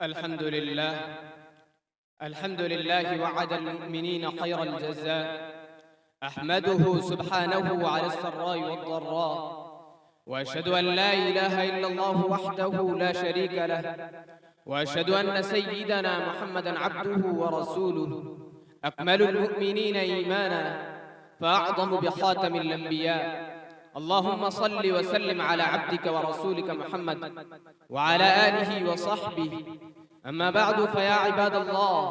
الحمد لله. الحمد لله وعد المؤمنين خير الجزاء. أحمده سبحانه على السراء والضراء، وأشهد أن لا إله إلا الله وحده لا شريك له، وأشهد أن سيدنا محمدًا عبده ورسوله، أكمل المؤمنين إيمانًا فأعظم بخاتم الأنبياء. اللهم صل وسلم على عبدك ورسولك محمد وعلى آله وصحبه. أما بعد، فيا عباد الله،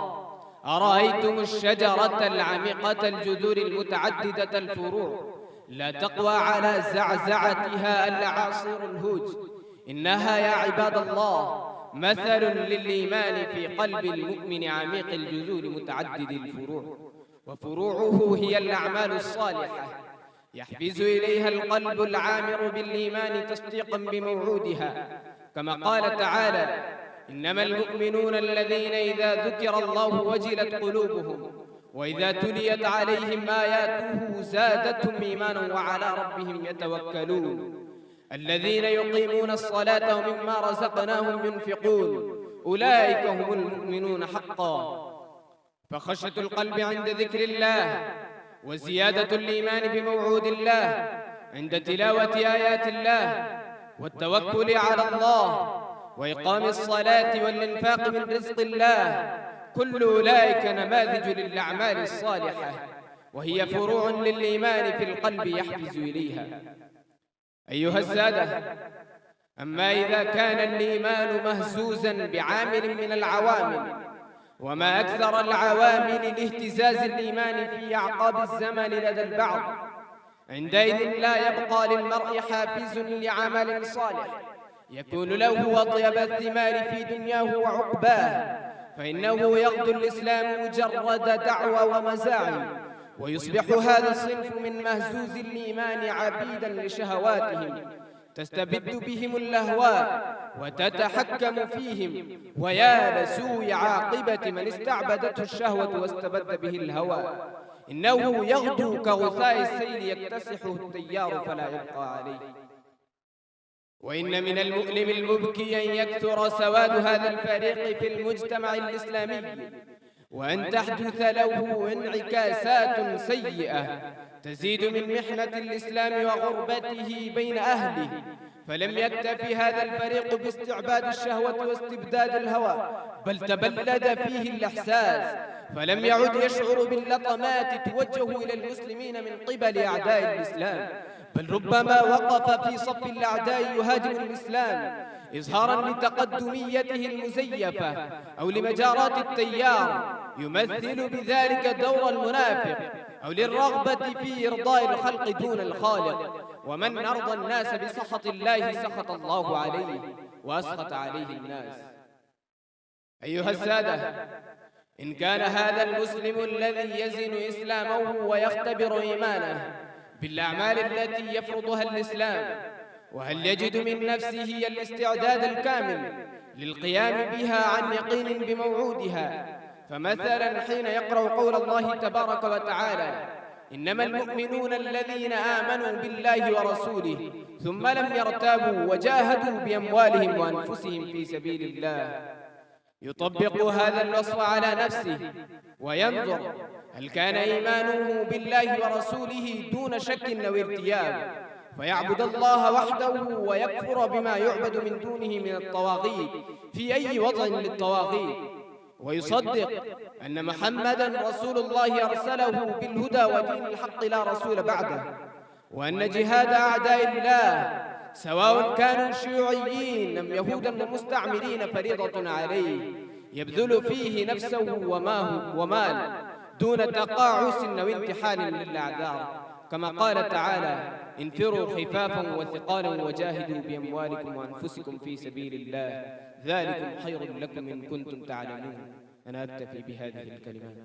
أرأيتم الشجرة العميقة الجذور المتعددة الفروع لا تقوى على زعزعتها إلا عاصير الهوج؟ إنها يا عباد الله مثل للإيمان في قلب المؤمن عميق الجذور متعدد الفروع، وفروعه هي الأعمال الصالحة يحفز إليها القلب العامر بالإيمان تصديقا بموعودها، كما قال تعالى: إنما المؤمنون الذين إذا ذكر الله وجلت قلوبهم وإذا تليت عليهم آياته زادتهم إيمانا وعلى ربهم يتوكلون الذين يقيمون الصلاة ومما رزقناهم ينفقون أولئك هم المؤمنون حقا. فخشية القلب عند ذكر الله، وزيادة الإيمان بموعود الله عند تلاوة آيات الله، والتوكل على الله، وإقام الصلاة والإنفاق من رزق الله، كل أولئك نماذج للأعمال الصالحة، وهي فروع للإيمان في القلب يحفز إليها. أيها السادة، أما إذا كان الإيمان مهزوزا بعامل من العوامل، وما أكثر العوامل لاهتزاز الإيمان في أعقاب الزمن لدى البعض، عندئذ لا يبقى للمرء حافز لعمل صالح يكون له أطيب الثمار في دنياه وعقباه، فإنه يغدو الإسلام مجرد دعوى ومزاعم، ويصبح هذا الصنف من مهزوز الإيمان عبيدا لشهواتهم تستبد بهم الأهواء وتتحكم فيهم. ويا لسوء عاقبة من استعبدته الشهوة واستبد به الهوى، إنه يغدو كغثاء السيل يكتسحه التيار فلا يبقى عليه. وإن من المؤلم المبكي أن يكثر سواد هذا الفريق في المجتمع الإسلامي، وأن تحدث له انعكاسات سيئة تزيد من محنة الإسلام وغربته بين أهله. فلم يكتف هذا الفريق باستعباد الشهوة واستبداد الهوى، بل تبلد فيه الإحساس، فلم يعد يشعر باللطمات توجه إلى المسلمين من قبل أعداء الإسلام، بل ربما وقف في صف الأعداء يهاجم الإسلام إظهاراً لتقدميته المزيفة أو لمجارات التيار، يمثل بذلك دور المنافق، أو للرغبة في إرضاء الخلق دون الخالق. ومن أرضى الناس بسخط الله سخط الله عليه وأسخط عليه الناس. أيها السادة، إن كان هذا المسلم الذي يزن إسلامه ويختبر إيمانه بالأعمال التي يفرضها الإسلام، وهل يجد من نفسه الاستعداد الكامل للقيام بها عن يقين بموعودها؟ فمثلا حين يقرأ قول الله تبارك وتعالى: إنما المؤمنون الذين آمنوا بالله ورسوله ثم لم يرتابوا وجاهدوا بأموالهم وأنفسهم في سبيل الله، يطبق هذا الوصف على نفسه وينظر هل كان إيمانه بالله ورسوله دون شك أو ارتياب، فيعبد الله وحده ويكفر بما يعبد من دونه من الطواغيت في أي وضع للطواغيت، ويصدق أن محمدًا رسول الله أرسله بالهدى ودين الحق لا رسول بعده، وأن جهاد أعداء الله سواء كانوا شيوعيين أم يهوداً ومستعمرين فريضة عليه، يبذل فيه نفسه ومال دون تقاعس أو امتحان للأعذار، كما قال تعالى: انفروا خفافا وثقالا وجاهدوا بأموالكم وأنفسكم في سبيل الله ذلكم خير لكم إن كنتم تعلمون. أنا أكتفي بهذه الكلمات.